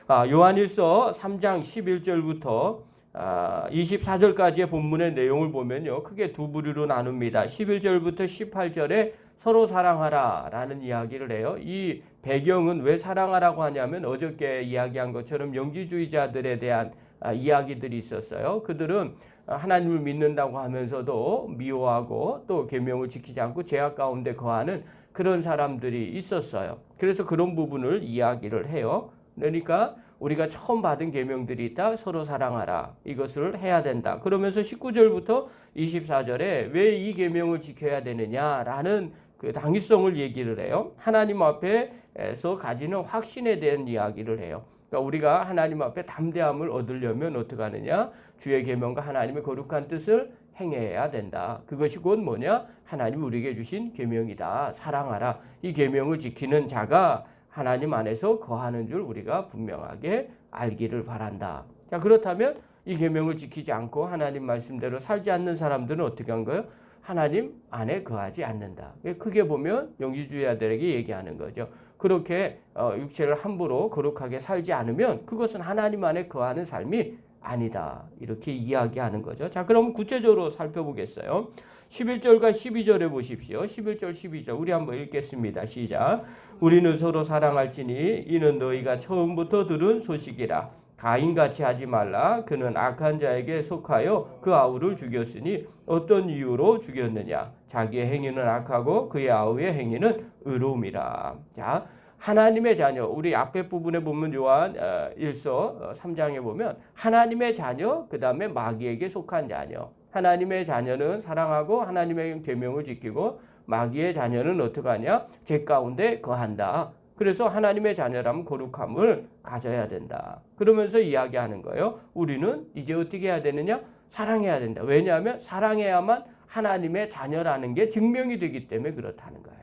보면 요한일서 3장 11절부터 24절까지의 본문의 내용을 보면요. 크게 두 부류로 나눕니다. 11절부터 18절에 서로 사랑하라 라는 이야기를 해요. 이 배경은 왜 사랑하라고 하냐면 어저께 이야기한 것처럼 영지주의자들에 대한 이야기들이 있었어요. 그들은 하나님을 믿는다고 하면서도 미워하고 또 계명을 지키지 않고 죄악 가운데 거하는 그런 사람들이 있었어요. 그래서 그런 부분을 이야기를 해요. 그러니까 우리가 처음 받은 계명들이 있다. 서로 사랑하라. 이것을 해야 된다. 그러면서 19절부터 24절에 왜 이 계명을 지켜야 되느냐라는 그 당위성을 얘기를 해요. 하나님 앞에서 가지는 확신에 대한 이야기를 해요. 그러니까 우리가 하나님 앞에 담대함을 얻으려면 어떻게 하느냐? 주의 계명과 하나님의 거룩한 뜻을 행해야 된다. 그것이 곧 뭐냐? 하나님 우리에게 주신 계명이다. 사랑하라. 이 계명을 지키는 자가 하나님 안에서 거하는 줄 우리가 분명하게 알기를 바란다. 자, 그렇다면 이 계명을 지키지 않고 하나님 말씀대로 살지 않는 사람들은 어떻게 한 거예요? 하나님 안에 거하지 않는다. 크게 보면 영지주의자들에게 얘기하는 거죠. 그렇게 육체를 함부로 거룩하게 살지 않으면 그것은 하나님 안에 거하는 삶이 아니다. 이렇게 이야기하는 거죠. 자, 그럼 구체적으로 살펴보겠어요. 11절과 12절에 보십시오. 11절, 12절 우리 한번 읽겠습니다. 시작. 우리는 서로 사랑할지니 이는 너희가 처음부터 들은 소식이라. 가인같이 하지 말라. 그는 악한 자에게 속하여 그 아우를 죽였으니 어떤 이유로 죽였느냐. 자기의 행위는 악하고 그의 아우의 행위는 의로움이라. 자, 하나님의 자녀, 우리 앞에 부분에 보면 요한 1서 3장에 보면 하나님의 자녀, 그 다음에 마귀에게 속한 자녀. 하나님의 자녀는 사랑하고 하나님의 계명을 지키고 마귀의 자녀는 어떻게 하냐? 죄 가운데 거한다. 그래서 하나님의 자녀라면 거룩함을 가져야 된다. 그러면서 이야기하는 거예요. 우리는 이제 어떻게 해야 되느냐? 사랑해야 된다. 왜냐하면 사랑해야만 하나님의 자녀라는 게 증명이 되기 때문에 그렇다는 거예요.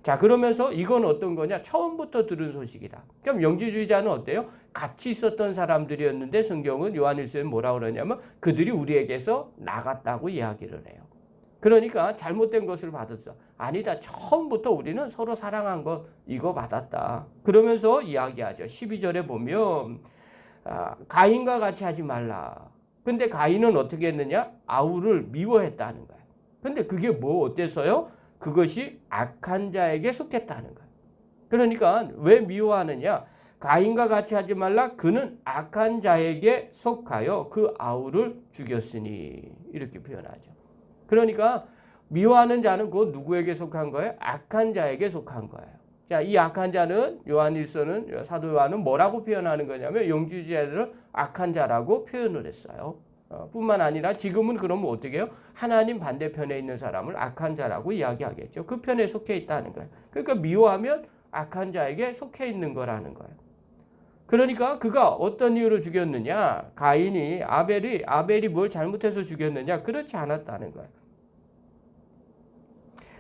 자, 그러면서 이건 어떤 거냐? 처음부터 들은 소식이다. 그럼 영지주의자는 어때요? 같이 있었던 사람들이었는데 성경은 요한일서에 뭐라고 그러냐면 그들이 우리에게서 나갔다고 이야기를 해요. 그러니까 잘못된 것을 받았어. 아니다. 처음부터 우리는 서로 사랑한 거 이거 받았다. 그러면서 이야기하죠. 12절에 보면 가인과 같이 하지 말라. 근데 가인은 어떻게 했느냐? 아우를 미워했다는 거예요. 근데 그게 뭐 어때서요? 그것이 악한 자에게 속했다는 거예요. 그러니까 왜 미워하느냐? 가인과 같이 하지 말라. 그는 악한 자에게 속하여 그 아우를 죽였으니 이렇게 표현하죠. 그러니까 미워하는 자는 곧 누구에게 속한 거예요? 악한 자에게 속한 거예요. 자, 이 악한 자는 요한일서는 사도 요한은 뭐라고 표현하는 거냐면 영지주의자들을 악한 자라고 표현을 했어요. 뿐만 아니라 지금은 그러면 어떻게 해요? 하나님 반대편에 있는 사람을 악한 자라고 이야기하겠죠. 그 편에 속해 있다는 거예요. 그러니까 미워하면 악한 자에게 속해 있는 거라는 거예요. 그러니까 그가 어떤 이유로 죽였느냐? 가인이 아벨이 뭘 잘못해서 죽였느냐? 그렇지 않았다는 거예요.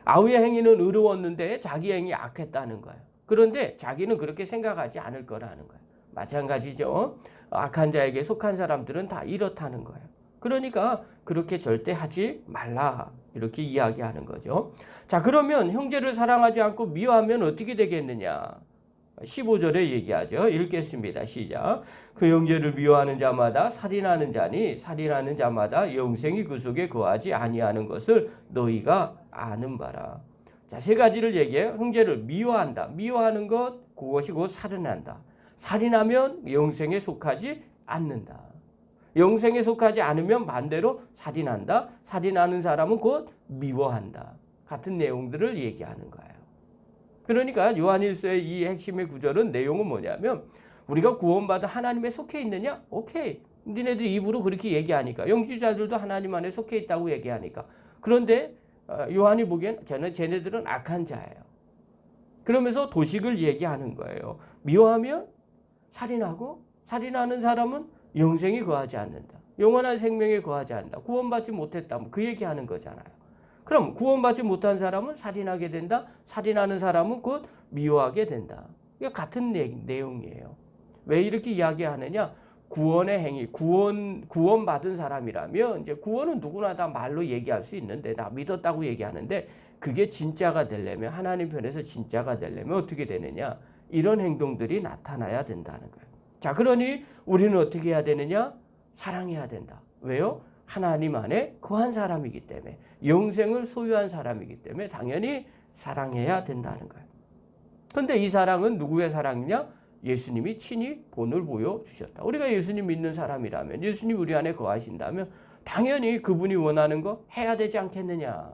아우의 행위는 의로웠는데 자기 행위 악했다는 거예요. 그런데 자기는 그렇게 생각하지 않을 거라는 거예요. 마찬가지죠. 악한 자에게 속한 사람들은 다 이렇다는 거예요. 그러니까 그렇게 절대 하지 말라. 이렇게 이야기하는 거죠. 자, 그러면 형제를 사랑하지 않고 미워하면 어떻게 되겠느냐? 15절에 얘기하죠. 읽겠습니다. 시작. 그 형제를 미워하는 자마다 살인하는 자니 살인하는 자마다 영생이 그 속에 거하지 아니하는 것을 너희가 아는 바라. 자, 세 가지를 얘기해요. 형제를 미워한다. 미워하는 것, 그것이 곧 살인한다. 살인하면 영생에 속하지 않는다. 영생에 속하지 않으면 반대로 살인한다. 살인하는 사람은 곧 미워한다. 같은 내용들을 얘기하는 거예요. 그러니까 요한일서의 이 핵심의 구절은 내용은 뭐냐면 우리가 구원받아 하나님에 속해 있느냐? 오케이. 니네들이 입으로 그렇게 얘기하니까. 영지자들도 하나님 안에 속해 있다고 얘기하니까. 그런데 요한이 보기엔 쟤네들은 악한 자예요. 그러면서 도식을 얘기하는 거예요. 미워하면 살인하고 살인하는 사람은 영생이 거하지 않는다. 영원한 생명에 거하지 않는다. 구원받지 못했다. 그 얘기하는 거잖아요. 그럼 구원받지 못한 사람은 살인하게 된다. 살인하는 사람은 곧 미워하게 된다. 이게 같은 내용이에요. 왜 이렇게 이야기하느냐? 구원의 행위, 구원받은 사람이라면 이제 구원은 누구나 다 말로 얘기할 수 있는데 나 믿었다고 얘기하는데 그게 진짜가 되려면 하나님 편에서 진짜가 되려면 어떻게 되느냐? 이런 행동들이 나타나야 된다는 거예요. 자, 그러니 우리는 어떻게 해야 되느냐? 사랑해야 된다. 왜요? 하나님 안에 거한 사람이기 때문에, 영생을 소유한 사람이기 때문에 당연히 사랑해야 된다는 거예요. 그런데 이 사랑은 누구의 사랑이냐? 예수님이 친히 본을 보여주셨다. 우리가 예수님 믿는 사람이라면, 예수님 우리 안에 거하신다면 당연히 그분이 원하는 거 해야 되지 않겠느냐.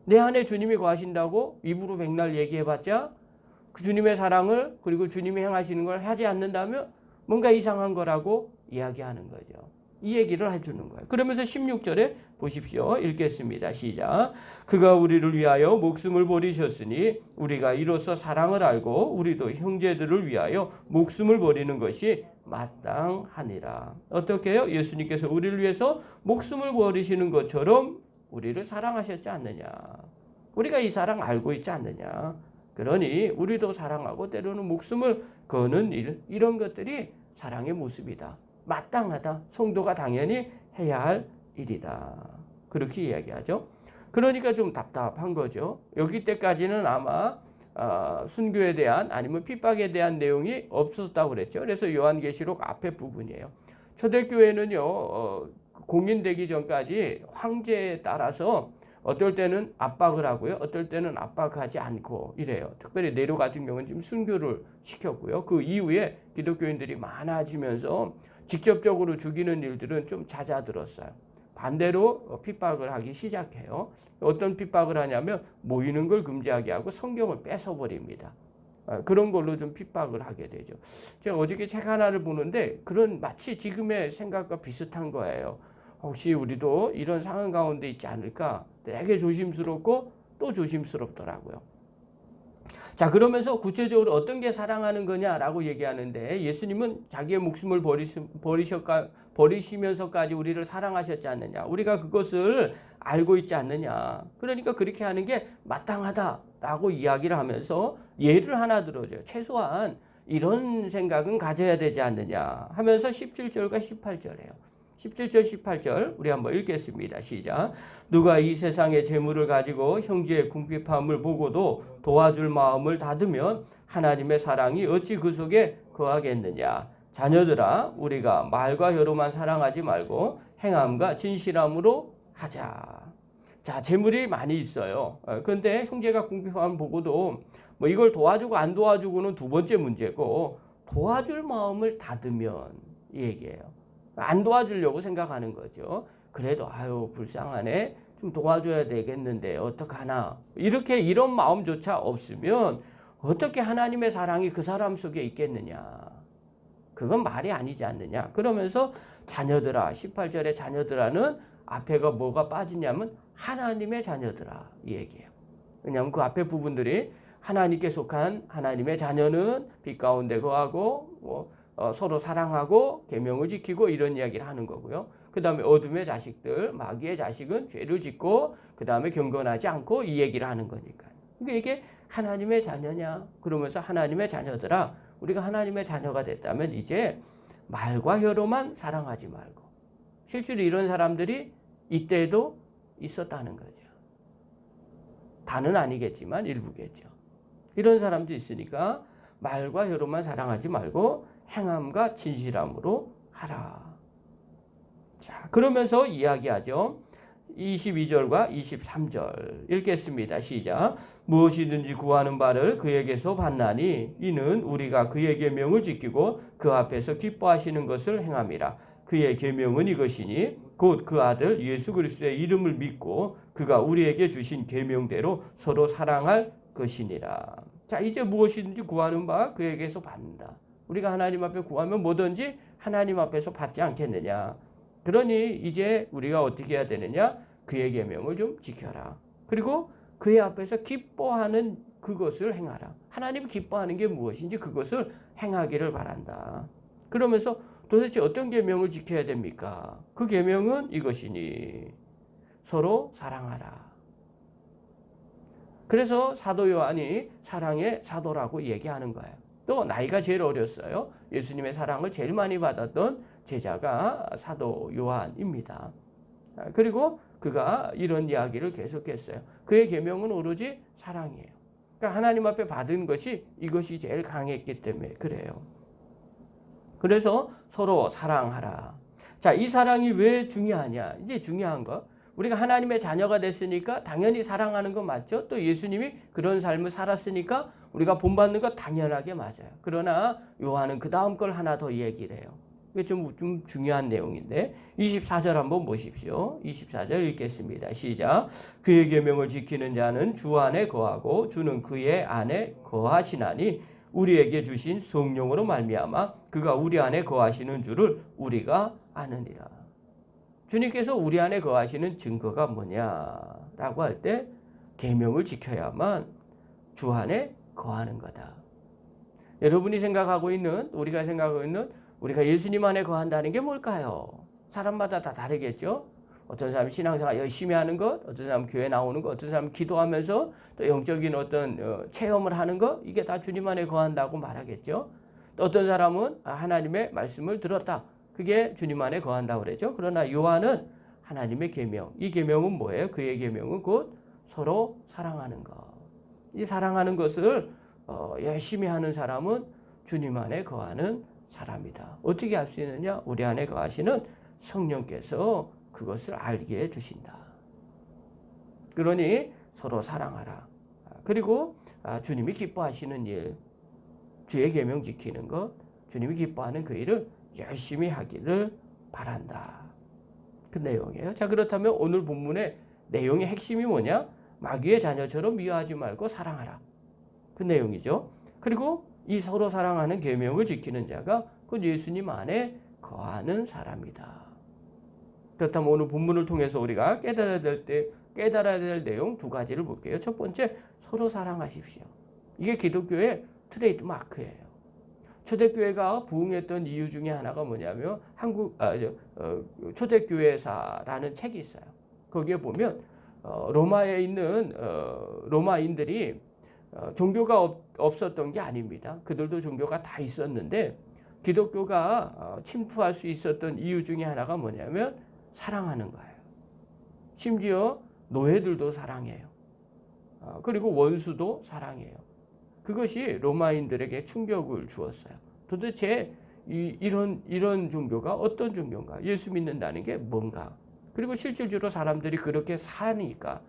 내 안에 주님이 거하신다고 입으로 백날 얘기해봤자 그 주님의 사랑을, 그리고 주님이 행하시는 걸 하지 않는다면 뭔가 이상한 거라고 이야기하는 거죠. 이 얘기를 해주는 거예요. 그러면서 16절에 보십시오. 읽겠습니다. 시작. 그가 우리를 위하여 목숨을 버리셨으니 우리가 이로써 사랑을 알고 우리도 형제들을 위하여 목숨을 버리는 것이 마땅하니라. 어떻게 해요? 예수님께서 우리를 위해서 목숨을 버리시는 것처럼 우리를 사랑하셨지 않느냐. 우리가 이 사랑 알고 있지 않느냐. 그러니 우리도 사랑하고 때로는 목숨을 거는 일, 이런 것들이 사랑의 모습이다. 마땅하다. 성도가 당연히 해야 할 일이다. 그렇게 이야기하죠. 그러니까 좀 답답한 거죠. 여기 때까지는 아마 순교에 대한 아니면 핍박에 대한 내용이 없었다고 그랬죠. 그래서 요한계시록 앞에 부분이에요. 초대교회는요, 공인되기 전까지 황제에 따라서 어떨 때는 압박을 하고요, 어떨 때는 압박하지 않고 이래요. 특별히 네로 같은 경우는 지금 순교를 시켰고요. 그 이후에 기독교인들이 많아지면서 직접적으로 죽이는 일들은 좀 잦아들었어요. 반대로 핍박을 하기 시작해요. 어떤 핍박을 하냐면 모이는 걸 금지하게 하고 성경을 뺏어버립니다. 그런 걸로 좀 핍박을 하게 되죠. 제가 어저께 책 하나를 보는데 그런 마치 지금의 생각과 비슷한 거예요. 혹시 우리도 이런 상황 가운데 있지 않을까? 되게 조심스럽고 또 조심스럽더라고요. 자, 그러면서 구체적으로 어떤 게 사랑하는 거냐라고 얘기하는데, 예수님은 자기의 목숨을 버리시면서까지 우리를 사랑하셨지 않느냐. 우리가 그것을 알고 있지 않느냐. 그러니까 그렇게 하는 게 마땅하다라고 이야기를 하면서 예를 하나 들어줘요. 최소한 이런 생각은 가져야 되지 않느냐 하면서 17절과 18절이에요. 17절 18절 우리 한번 읽겠습니다. 시작. 누가 이 세상의 재물을 가지고 형제의 궁핍함을 보고도 도와줄 마음을 닫으면 하나님의 사랑이 어찌 그 속에 거하겠느냐. 자녀들아, 우리가 말과 혀로만 사랑하지 말고 행함과 진실함으로 하자. 자, 재물이 많이 있어요. 그런데 형제가 궁핍함을 보고도 뭐 이걸 도와주고 안 도와주고는 두 번째 문제고, 도와줄 마음을 닫으면 이 얘기예요. 안 도와주려고 생각하는 거죠. 그래도 아유 불쌍하네, 좀 도와줘야 되겠는데 어떡하나, 이렇게 이런 마음조차 없으면 어떻게 하나님의 사랑이 그 사람 속에 있겠느냐. 그건 말이 아니지 않느냐. 그러면서 자녀들아, 18절에 자녀들아는 앞에가 뭐가 빠지냐면 하나님의 자녀들아 이 얘기예요. 왜냐하면 그 앞에 부분들이 하나님께 속한 하나님의 자녀는 빛 가운데 거하고 서로 사랑하고 계명을 지키고 이런 이야기를 하는 거고요. 그 다음에 어둠의 자식들, 마귀의 자식은 죄를 짓고 그 다음에 경건하지 않고 이 얘기를 하는 거니까요. 그러니까 이게 하나님의 자녀냐? 그러면서 하나님의 자녀들아, 우리가 하나님의 자녀가 됐다면 이제 말과 혀로만 사랑하지 말고, 실제로 이런 사람들이 이때도 있었다는 거죠. 다는 아니겠지만 일부겠죠. 이런 사람도 있으니까 말과 혀로만 사랑하지 말고 행함과 진실함으로 하라. 자, 그러면서 이야기하죠. 22절과 23절 읽겠습니다. 시작. 무엇이든지 구하는 바를 그에게서 받나니 이는 우리가 그의 계명을 지키고 그 앞에서 기뻐하시는 것을 행함이라. 그의 계명은 이것이니 곧 그 아들 예수 그리스도의 이름을 믿고 그가 우리에게 주신 계명대로 서로 사랑할 것이니라. 자, 이제 무엇이든지 구하는 바 그에게서 받는다. 우리가 하나님 앞에 구하면 뭐든지 하나님 앞에서 받지 않겠느냐. 그러니 이제 우리가 어떻게 해야 되느냐? 그의 계명을 좀 지켜라. 그리고 그의 앞에서 기뻐하는 그것을 행하라. 하나님 기뻐하는 게 무엇인지 그것을 행하기를 바란다. 그러면서 도대체 어떤 계명을 지켜야 됩니까? 그 계명은 이것이니 서로 사랑하라. 그래서 사도 요한이 사랑의 사도라고 얘기하는 거예요. 또 나이가 제일 어렸어요. 예수님의 사랑을 제일 많이 받았던 제자가 사도 요한입니다. 그리고 그가 이런 이야기를 계속했어요. 그의 계명은 오로지 사랑이에요. 그러니까 하나님 앞에 받은 것이 이것이 제일 강했기 때문에 그래요. 그래서 서로 사랑하라. 자, 이 사랑이 왜 중요하냐? 이제 중요한 거. 우리가 하나님의 자녀가 됐으니까 당연히 사랑하는 거 맞죠? 또 예수님이 그런 삶을 살았으니까 우리가 본받는 거 당연하게 맞아요. 그러나 요한은 그 다음 걸 하나 더 얘기를 해요. 이게 좀 중요한 내용인데 24절 한번 보십시오. 24절 읽겠습니다. 시작. 그의 계명을 지키는 자는 주 안에 거하고 주는 그의 안에 거하시나니 우리에게 주신 성령으로 말미암아 그가 우리 안에 거하시는 줄을 우리가 아느니라. 주님께서 우리 안에 거하시는 증거가 뭐냐라고 할 때 계명을 지켜야만 주 안에 거하는 거다. 여러분이 생각하고 있는, 우리가 생각하고 있는 우리가 예수님 안에 거한다는 게 뭘까요? 사람마다 다 다르겠죠. 어떤 사람은 신앙생활 열심히 하는 것, 어떤 사람은 교회 나오는 것, 어떤 사람은 기도하면서 또 영적인 어떤 체험을 하는 것, 이게 다 주님 안에 거한다고 말하겠죠. 또 어떤 사람은 하나님의 말씀을 들었다. 그게 주님 안에 거한다고 그러죠. 그러나 요한은 하나님의 계명, 이 계명은 뭐예요? 그의 계명은 곧 서로 사랑하는 것. 이 사랑하는 것을 열심히 하는 사람은 주님 안에 거하는 사람이다. 어떻게 알 수 있느냐? 우리 안에 거하시는 성령께서 그것을 알게 해주신다. 그러니 서로 사랑하라. 그리고 주님이 기뻐하시는 일, 주의 계명 지키는 것, 주님이 기뻐하는 그 일을 열심히 하기를 바란다. 그 내용이에요. 자, 그렇다면 오늘 본문의 내용의 핵심이 뭐냐? 마귀의 자녀처럼 미워하지 말고 사랑하라. 그 내용이죠. 그리고 이 서로 사랑하는 계명을 지키는 자가 그 예수님 안에 거하는 사람이다. 그렇다면 오늘 본문을 통해서 우리가 깨달아야 될 내용 두 가지를 볼게요. 첫 번째, 서로 사랑하십시오. 이게 기독교의 트레이드 마크예요. 초대교회가 부흥했던 이유 중에 하나가 뭐냐면 초대교회사라는 책이 있어요. 거기에 보면 로마에 있는 로마인들이 종교가 없었던 게 아닙니다. 그들도 종교가 다 있었는데 기독교가 침투할 수 있었던 이유 중에 하나가 뭐냐면 사랑하는 거예요. 심지어 노예들도 사랑해요. 그리고 원수도 사랑해요. 그것이 로마인들에게 충격을 주었어요. 도대체 이런 종교가 어떤 종교인가? 예수 믿는다는 게 뭔가? 그리고 실질적으로 사람들이 그렇게 사니까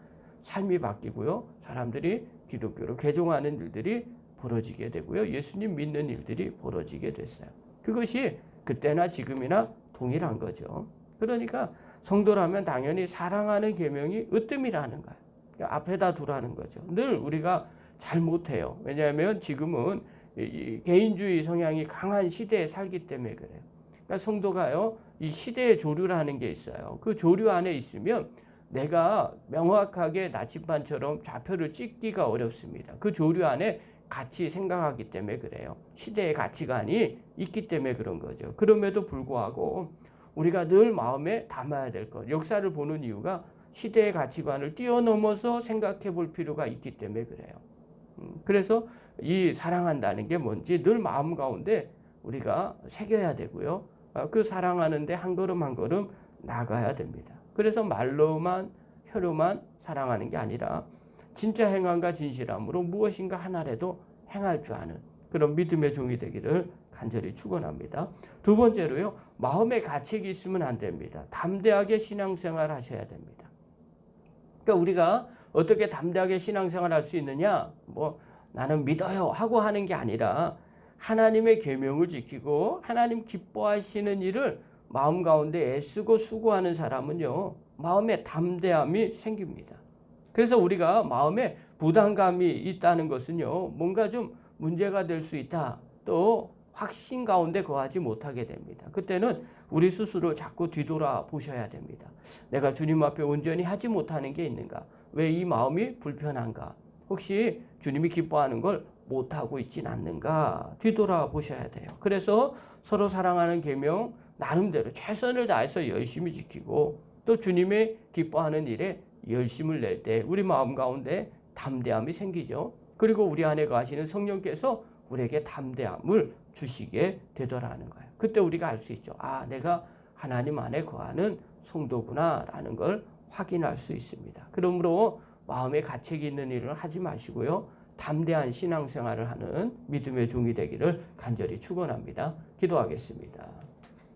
삶이 바뀌고요. 사람들이 기독교로 개종하는 일들이 벌어지게 되고요. 예수님 믿는 일들이 벌어지게 됐어요. 그것이 그때나 지금이나 동일한 거죠. 그러니까 성도라면 당연히 사랑하는 계명이 으뜸이라는 거예요. 그러니까 앞에다 두라는 거죠. 늘 우리가 잘 못해요. 왜냐하면 지금은 이 개인주의 성향이 강한 시대에 살기 때문에 그래요. 그러니까 성도가요, 이 시대의 조류라는 게 있어요. 그 조류 안에 있으면 내가 명확하게 나침반처럼 좌표를 찍기가 어렵습니다. 그 조류 안에 같이 생각하기 때문에 그래요. 시대의 가치관이 있기 때문에 그런 거죠. 그럼에도 불구하고 우리가 늘 마음에 담아야 될 것, 역사를 보는 이유가 시대의 가치관을 뛰어넘어서 생각해 볼 필요가 있기 때문에 그래요. 그래서 이 사랑한다는 게 뭔지 늘 마음 가운데 우리가 새겨야 되고요. 그 사랑하는데 한 걸음 한 걸음 나가야 됩니다. 그래서 말로만 혀로만 사랑하는 게 아니라 진짜 행함과 진실함으로 무엇인가 하나라도 행할 줄 아는 그런 믿음의 종이 되기를 간절히 축원합니다. 두 번째로요. 마음에 가책이 있으면 안 됩니다. 담대하게 신앙생활 하셔야 됩니다. 그러니까 우리가 어떻게 담대하게 신앙생활 할 수 있느냐? 뭐 나는 믿어요 하고 하는 게 아니라 하나님의 계명을 지키고 하나님 기뻐하시는 일을 마음 가운데 애쓰고 수고하는 사람은요. 마음에 담대함이 생깁니다. 그래서 우리가 마음에 부담감이 있다는 것은요. 뭔가 좀 문제가 될 수 있다. 또 확신 가운데 거하지 못하게 됩니다. 그때는 우리 스스로 자꾸 뒤돌아 보셔야 됩니다. 내가 주님 앞에 온전히 하지 못하는 게 있는가? 왜 이 마음이 불편한가? 혹시 주님이 기뻐하는 걸 못하고 있진 않는가? 뒤돌아 보셔야 돼요. 그래서 서로 사랑하는 계명 나름대로 최선을 다해서 열심히 지키고 또 주님이 기뻐하는 일에 열심을 낼 때 우리 마음 가운데 담대함이 생기죠. 그리고 우리 안에 거하시는 성령께서 우리에게 담대함을 주시게 되더라는 거예요. 그때 우리가 알 수 있죠. 아, 내가 하나님 안에 거하는 성도구나라는 걸 확인할 수 있습니다. 그러므로 마음에 가책이 있는 일을 하지 마시고요. 담대한 신앙생활을 하는 믿음의 종이 되기를 간절히 축원합니다. 기도하겠습니다.